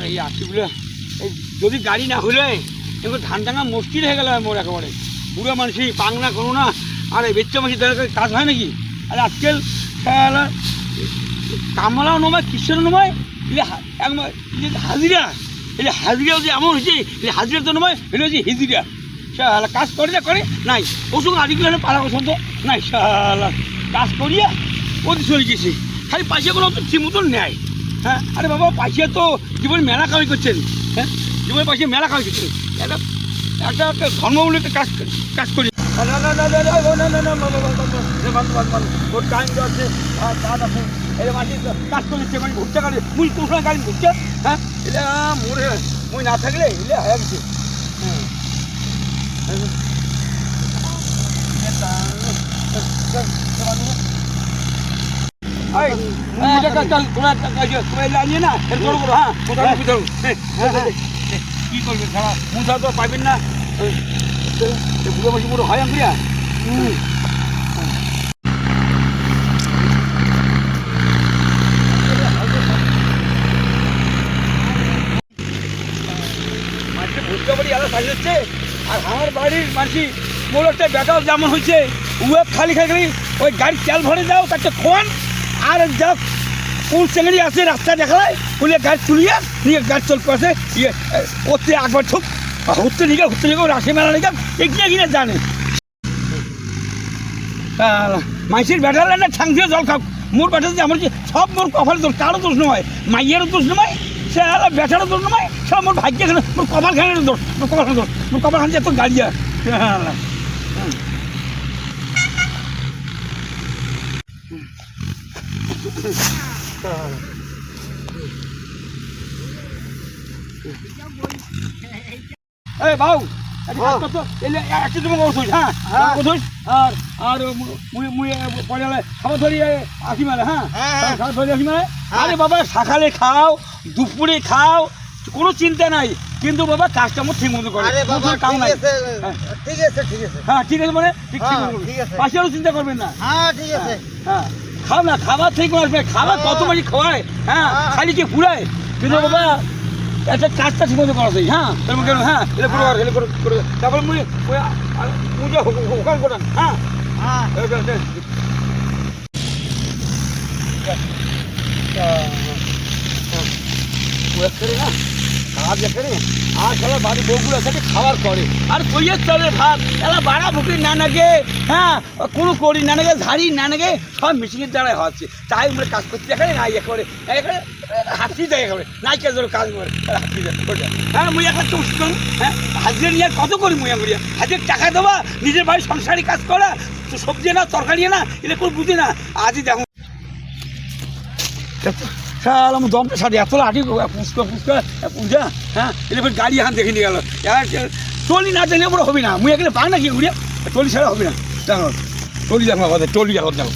এই আশিগুলো এই যদি গাড়ি না হলে এবার ধান টাঙা মুশকিল হয়ে গেল মোর একেবারে বুড়ো মানুষই পাংনা করো না আর এই বেচ্চা মাসি তাদের কাজ হয় নাকি আর আজকাল কামলাও নমায় কিসের নমায় হাজিরা এলে হাজিরা যদি এমন হয়েছে হাজিরা তো নমায় এটা হচ্ছে হিজিরা শালা কাজ করে না করে নাই ওর সঙ্গে আদিগুলো পাড়া পছন্দ নাই শালা কাজ করিয়া ওদের চলে গেছে খালি পয়সাগুলো তো ঠিক মতন নেয় হ্যাঁ আরে বাবা পয়সা তো জীবনে মেলা কামাই করছেন হ্যাঁ জীবনে পয়সা মেলা কামাই করছেন একটা একটা একটা ধর্মমূলক একটা কাজ করি ওর টাইম আছে এটা মাঝে কাজ করছে মানে ঘুরতে গাড়ি মুই তোর সঙ্গে গাড়ি ঘুরছে হ্যাঁ এটা মোরে মই না থাকলে এলে হয়ে গেছে কি করবে সারা মুঠা তো পাইবেন না বুড়ো বসে পুরো হয় আমরা ভুট্টা বাড়ি আলাদা সাজ হচ্ছে আর আমার বাড়ির মাসি মোর একটা বেটাও যেমন হয়েছে ওয়ে খালি খালি ওই গাড়ি তেল ভরে যাও তাকে খোয়ান আর যা কোন চেঙ্গড়ি আছে রাস্তা দেখায় বলে গাড়ি তুলিয়ে নিয়ে গাড়ি চলতে আসে ইয়ে ওতে একবার ঠুক ঘুরতে নিয়ে রাশি মেলা নিয়ে এগিয়ে কিনে জানে মাইসির বেটার না ঠাং দিয়ে জল খাও মোর বেটা যে আমার সব মোর কপাল দোষ কারো দোষ নয় মাইয়েরও দোষ নয় সে বেটারও দোষ নয় সব মোর ভাগ্য এখানে মোর কপাল খানের দোষ মোর কপাল খানের দোষ মোর কপাল খান এত গাড়িয়া এই বাবু একটু তুমি ওষুধ হ্যাঁ ওষুধ আর আর পরে খাবার ধরি আসি মেলে হ্যাঁ খাবার ধরি আসি মেলে আরে বাবা সকালে খাও দুপুরে খাও কোনো চিন্তা নাই কিন্তু বাবা কাজটা আমার ঠিক মতো করে কাম নাই ঠিক আছে ঠিক আছে হ্যাঁ ঠিক আছে মানে ঠিক পাশেরও চিন্তা করবেন না হ্যাঁ ঠিক আছে হ্যাঁ খাও না খাবার ঠিক আসবে খাবার কত মাঝে খাওয়ায় হ্যাঁ খালি কি ফুরায় কিন্তু বাবা একটা কাজটা ঠিক মতো করা যায় হ্যাঁ হ্যাঁ এটা পুরো হেলে করে তারপরে পূজা ওখান করেন হ্যাঁ হ্যাঁ না খাওয়ার দেখে আর খেলার বাড়ি বউগুলো সাথে খাবার করে আর কইয়ের চলে ভাত এলা বাড়া ভুকি না নাগে হ্যাঁ কোনো করি না নাগে ঝাড়ি না নাগে সব মেশিনের দ্বারাই হচ্ছে তাই আমরা কাজ করতে দেখালে না ইয়ে করে এখানে হাতি দেয় একেবারে নাই কাজ কাজ করে হাতি দেয় হ্যাঁ মুই একটা চুষ হ্যাঁ হাজিরা নিয়ে কত করি মুইয়া করিয়া হাজির টাকা দেওয়া নিজের বাড়ির সংসারী কাজ করা সবজি না তরকারি না এটা কোনো বুঝি না আজই দেখুন আমার দমটা সারি এত আটি ফুচকা পূজা হ্যাঁ এটা গাড়ি এখন দেখে নিয়ে গেল টলি না জানিয়ে বড় হবে না মুই এখানে পাই না কি ঘুরিয়া টলি ছাড়া হবে না দেখো টলি দেখো টলি দেখো দেখো